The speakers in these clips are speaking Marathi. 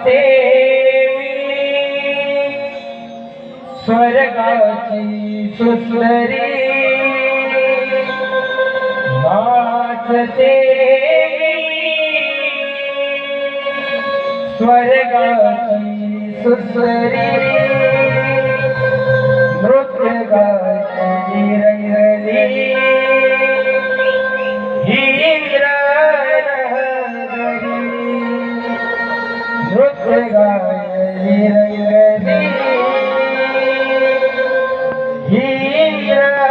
नाचते स्वर्गाची सुंदरी नाचते स्वर्गाची सुंदरी नृत्य गायची रंगली ही इंद्रनगरी नृत्य गायची रंगली ही इंद्रनगरी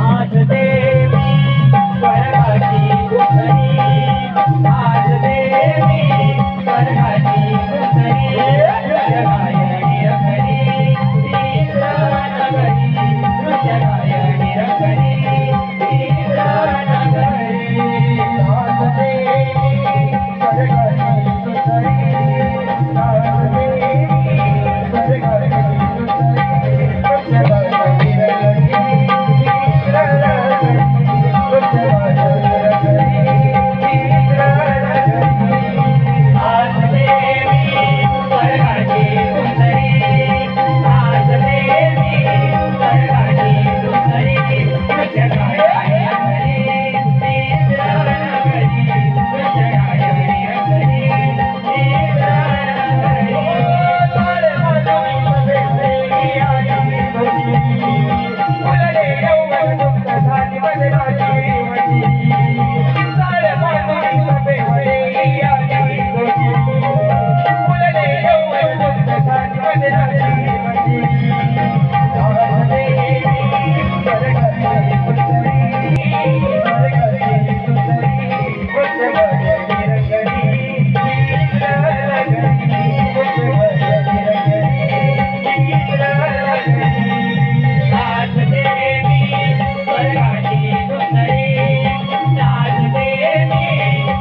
आज देवी स्वर्गाची सुंदरी आज देवी स्वर्गाची सुंदरी नृत्य गायची रंगली इंद्रनगरी नृत्य गायची रंगली इंद्रनगरी आज देवी स्वर्गाची सुंदरी आज देवी स्वर्गाची सुंदरी नृत्य गायची रंगली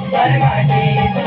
स्वर्गाची